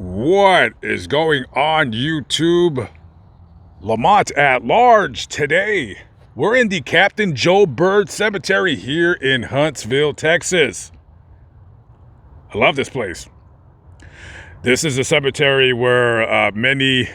What is going on, YouTube? Lamont at large today. We're in the Captain Joe Bird Cemetery here in Huntsville, Texas. I love this place. This is a cemetery where many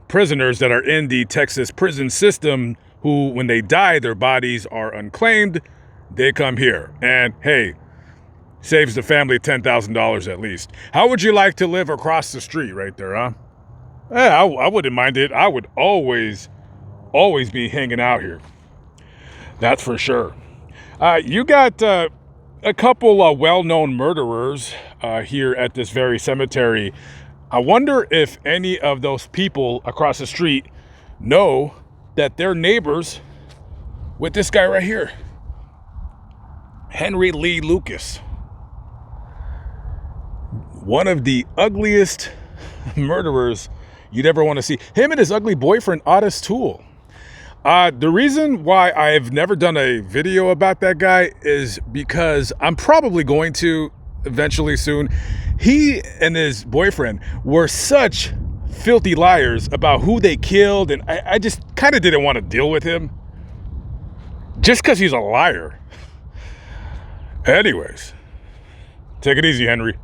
prisoners that are in the Texas prison system who, when they die, their bodies are unclaimed. They come here. And hey, saves the family $10,000 at least. How would you like to live across the street right there, huh? Yeah, I wouldn't mind it. I would always be hanging out here. That's for sure. You got a couple well-known murderers here at this very cemetery. I wonder if any of those people across the street know that they're neighbors with this guy right here, Henry Lee Lucas. One of the ugliest murderers you'd ever want to see. Him and his ugly boyfriend, Otis Toole. The reason why I've never done a video about that guy is because I'm probably going to eventually soon. He and his boyfriend were such filthy liars about who they killed, and I just kind of didn't want to deal with him just because he's a liar. Anyways, take it easy, Henry.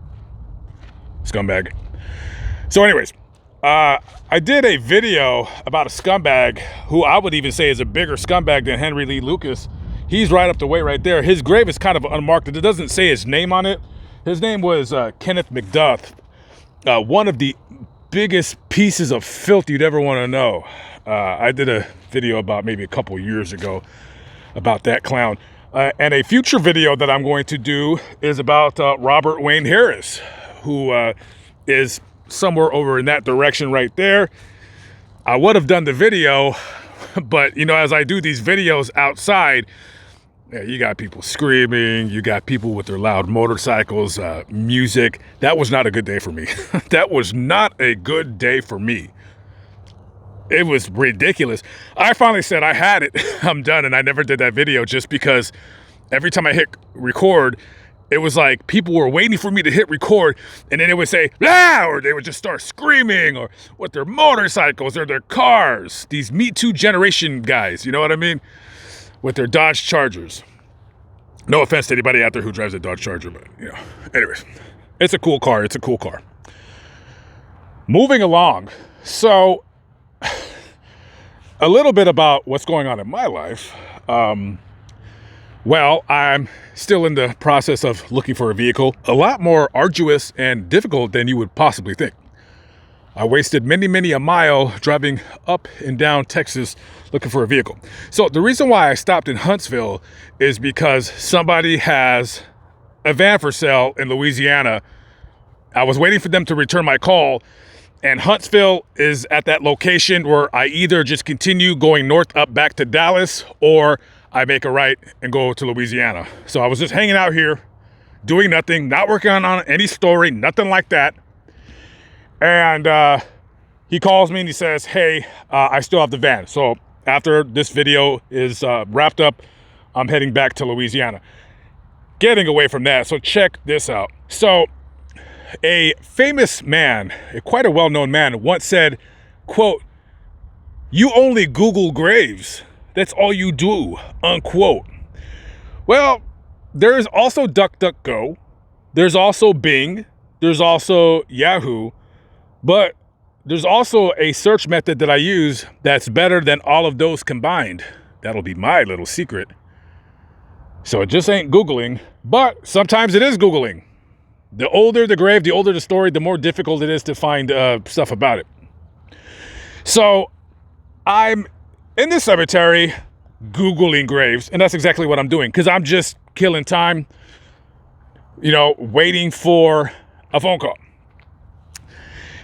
Scumbag. So anyways, I did a video about a scumbag who I would even say is a bigger scumbag than Henry Lee Lucas. He's right up the way right there. His grave is kind of unmarked. It doesn't say his name on it. His name was Kenneth McDuff. One of the biggest pieces of filth you'd ever want to know. I did a video about maybe a couple years ago about that clown. And a future video that I'm going to do is about Robert Wayne Harris, who is somewhere over in that direction right there. I would have done the video, but you know, as I do these videos outside, you got people screaming, you got people with their loud motorcycles, music. That was not a good day for me. That was not a good day for me. It was ridiculous. I finally said I had it. I'm done, and I never did that video just because every time I hit record, it was like people were waiting for me to hit record, and then it would say, "Ah!" Or they would just start screaming, or with their motorcycles or their cars. These Me Too generation guys, you know what I mean? With their Dodge Chargers. No offense to anybody out there who drives a Dodge Charger, but, you know. Anyways, it's a cool car. It's a cool car. Moving along. So, a little bit about what's going on in my life. Well, I'm still in the process of looking for a vehicle, a lot more arduous and difficult than you would possibly think. I wasted many a mile driving up and down Texas looking for a vehicle. So the reason why I stopped in Huntsville is because somebody has a van for sale in Louisiana. I was waiting for them to return my call, and Huntsville is at that location where I either just continue going north up back to Dallas, or I make a right and go to Louisiana. So I was just hanging out here, doing nothing, not working on any story, nothing like that. And he calls me and he says, "Hey, I still have the van." So after this video is wrapped up, I'm heading back to Louisiana. Getting away from that, so check this out. So a famous man, quite a well-known man, once said, quote, "You only Google graves. That's all you do," unquote. Well, there's also DuckDuckGo. There's also Bing. There's also Yahoo. But there's also a search method that I use that's better than all of those combined. That'll be my little secret. So it just ain't Googling, but sometimes it is Googling. The older the grave, the older the story, the more difficult it is to find stuff about it. So I'm in this cemetery Googling graves, and that's exactly what I'm doing, because I'm just killing time, you know, waiting for a phone call.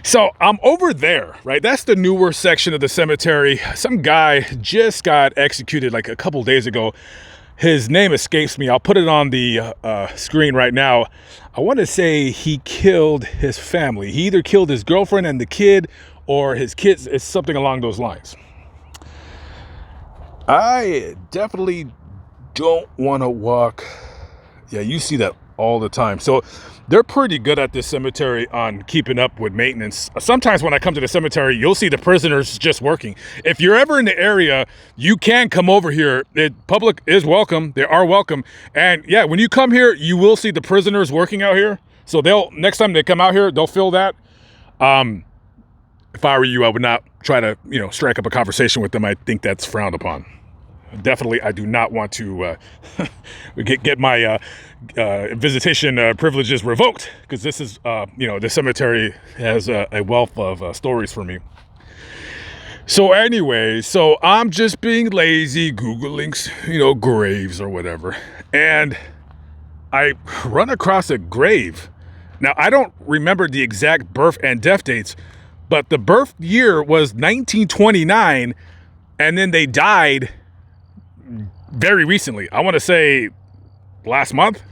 So I'm over there, right? That's the newer section of the cemetery. Some guy just got executed like a couple days ago. His name escapes me. I'll put it on the screen right now. I want to say he killed his family. He either killed his girlfriend and the kid, or his kids. It's something along those lines. I definitely don't want to walk. Yeah, you see that all the time. So they're pretty good at this cemetery on keeping up with maintenance. Sometimes when I come to the cemetery, you'll see the prisoners just working. If you're ever in the area, you can come over here. Public is welcome. They are welcome. And yeah, when you come here, you will see the prisoners working out here. So next time they come out here, they'll fill that. If I were you, I would not try to, strike up a conversation with them. I think that's frowned upon. Definitely, I do not want to get my visitation privileges revoked, because this is, the cemetery has a wealth of stories for me. So anyway, I'm just being lazy, Googling, graves or whatever. And I run across a grave. Now, I don't remember the exact birth and death dates, but the birth year was 1929, and then they died very recently. I want to say last month.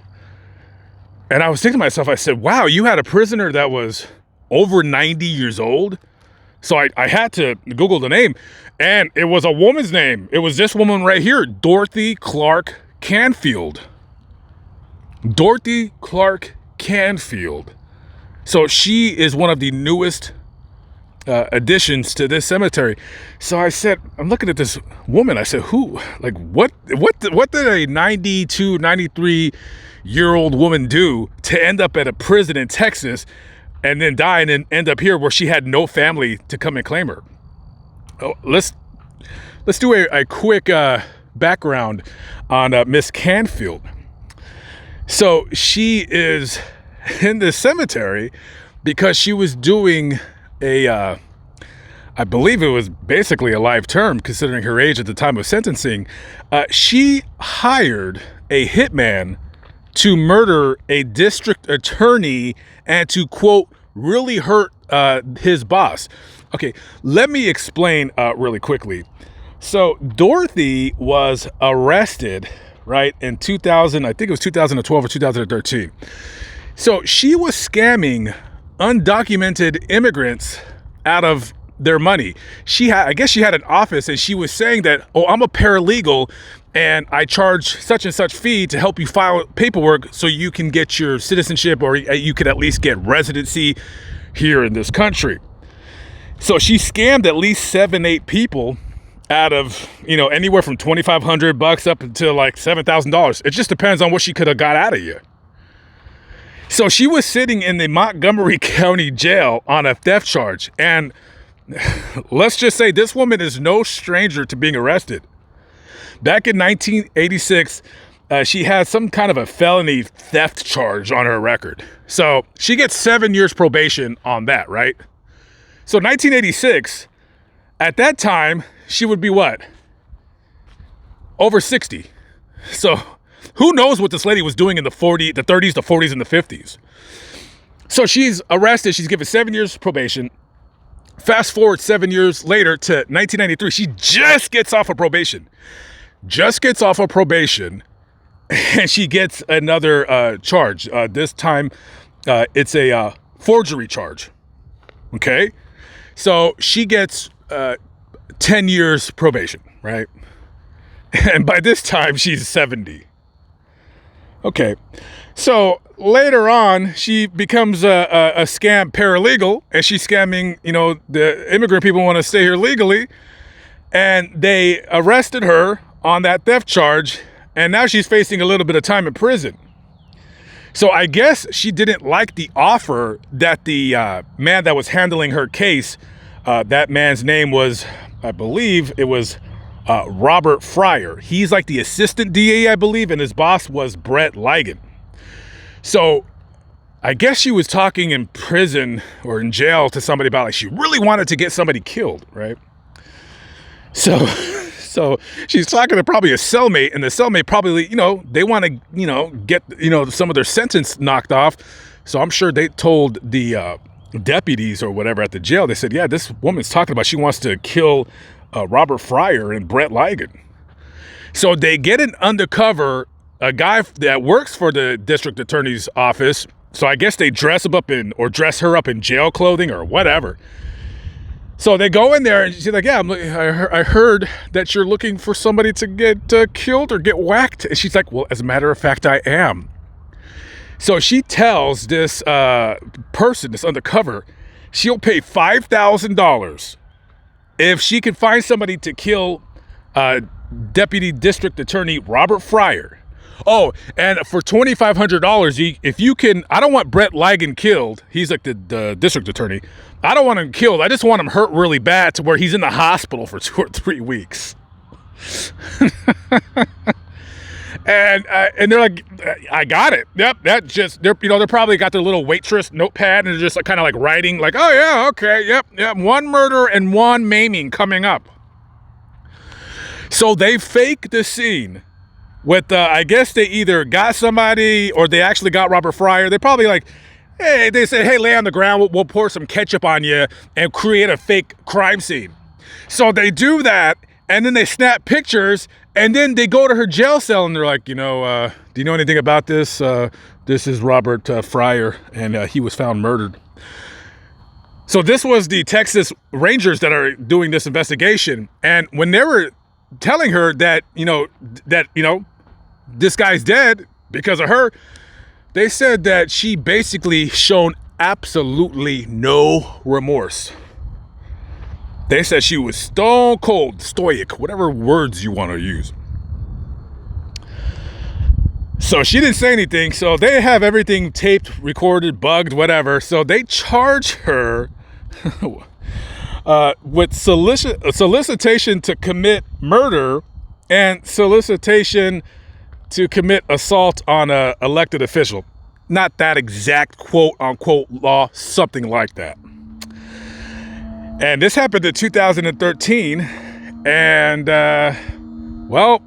And I was thinking to myself, I said, wow, you had a prisoner that was over 90 years old. So I had to Google the name, and it was a woman's name. It was this woman right here, Dorothy Clark Canfield. Dorothy Clark Canfield. So she is one of the newest additions to this cemetery. So I said, I'm looking at this woman. I said, what did a 92, 93-year-old woman do to end up at a prison in Texas and then die and then end up here where she had no family to come and claim her? Oh, let's do a quick background on Miss Canfield. So she is in the cemetery because she was doing I believe it was basically a life term considering her age at the time of sentencing. She hired a hitman to murder a district attorney and to, quote, really hurt his boss. Okay, let me explain really quickly. So Dorothy was arrested, right, in 2000, I think it was 2012 or 2013. So she was scamming undocumented immigrants out of their money. I guess she had an office, and she was saying that, oh, I'm a paralegal and I charge such and such fee to help you file paperwork so you can get your citizenship, or you could at least get residency here in this country. So she scammed at least 7-8 people out of, anywhere from $2,500 up until like $7,000. It just depends on what she could have got out of you. So she was sitting in the Montgomery County jail on a theft charge. And let's just say this woman is no stranger to being arrested. Back in 1986, she had some kind of a felony theft charge on her record. So she gets 7 years probation on that, right? So 1986, at that time, she would be what? Over 60. So who knows what this lady was doing in the 30s, the 40s, and the 50s. So she's arrested. She's given 7 years probation. Fast forward 7 years later to 1993. She just gets off of probation. And she gets another charge. This time, it's a forgery charge. Okay? So she gets 10 years probation, right? And by this time, she's 70. Okay, so later on, she becomes a scam paralegal, and she's scamming, the immigrant people want to stay here legally, and they arrested her on that theft charge, and now she's facing a little bit of time in prison. So I guess she didn't like the offer that the man that was handling her case, that man's name was, I believe it was Robert Fryer. He's like the assistant DA, I believe, and his boss was Brett Ligon. So I guess she was talking in prison or in jail to somebody about, like, she really wanted to get somebody killed, right? So she's talking to probably a cellmate, and the cellmate probably, they want to, get, some of their sentence knocked off. So I'm sure they told the deputies or whatever at the jail, they said, yeah, this woman's talking about she wants to kill Robert Fryer and Brett Ligon. So they get an undercover, a guy that works for the district attorney's office. So I guess they dress her up in jail clothing or whatever. So they go in there, and she's like, yeah, I heard that you're looking for somebody to get killed or get whacked. And she's like, well, as a matter of fact, I am. So she tells this person that's undercover she'll pay $5,000 if she can find somebody to kill Deputy District Attorney Robert Fryer. Oh, and for $2,500, if you can, I don't want Brett Ligon killed. He's like the district attorney. I don't want him killed. I just want him hurt really bad to where he's in the hospital for 2 or 3 weeks. And they're like, I got it. Yep, that just, they're probably got their little waitress notepad and they're just like, kind of like writing like, oh yeah, okay, yep, 1 murder and 1 maiming coming up. So they fake the scene with, I guess they either got somebody or they actually got Robert Fryer. They probably like, hey, they said, hey, lay on the ground. We'll pour some ketchup on you and create a fake crime scene. So they do that and then they snap pictures and then they go to her jail cell and they're like, do you know anything about this? This is Robert Fryer and he was found murdered. So this was the Texas Rangers that are doing this investigation. And when they were telling her that, this guy's dead because of her, they said that she basically shown absolutely no remorse. They said she was stone cold, stoic, whatever words you want to use. So she didn't say anything. So they have everything taped, recorded, bugged, whatever. So they charge her with solicitation to commit murder and solicitation to commit assault on an elected official. Not that exact quote unquote law, something like that. And this happened in 2013. And, well,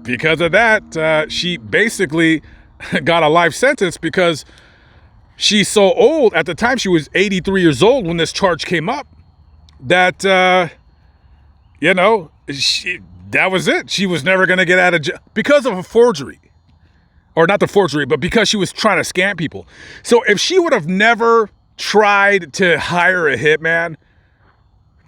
because of that, she basically got a life sentence because she's so old. At the time, she was 83 years old when this charge came up. That, that was it. She was never going to get out of jail because of a forgery. Or not the forgery, but because she was trying to scam people. So if she would have never tried to hire a hitman,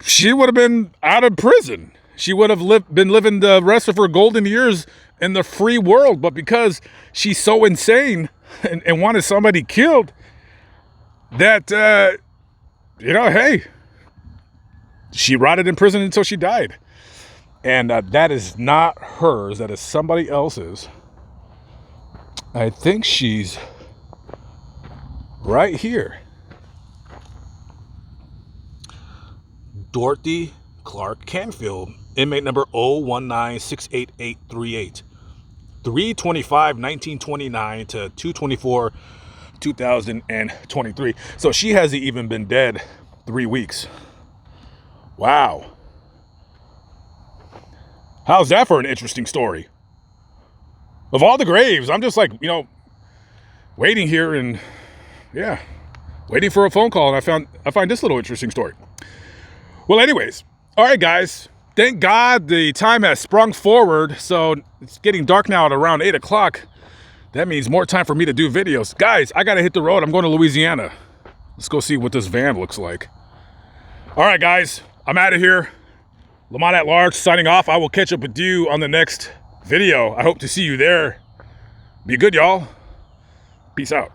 she would have been out of prison. She would have been living the rest of her golden years in the free world. But because she's so insane and wanted somebody killed, that, hey, she rotted in prison until she died. And that is not hers. That is somebody else's. I think she's right here. Dorothy Clark Canfield, inmate number 019-68838. 3/25/1929 to 2/24/2023. So she hasn't even been dead 3 weeks. Wow. How's that for an interesting story? Of all the graves, I'm just like, waiting here and waiting for a phone call. And I find this little interesting story. Well, anyways, all right, guys, thank God the time has sprung forward. So it's getting dark now at around 8 o'clock. That means more time for me to do videos. Guys, I got to hit the road. I'm going to Louisiana. Let's go see what this van looks like. All right, guys, I'm out of here. Lamont at Large signing off. I will catch up with you on the next video. I hope to see you there. Be good, y'all. Peace out.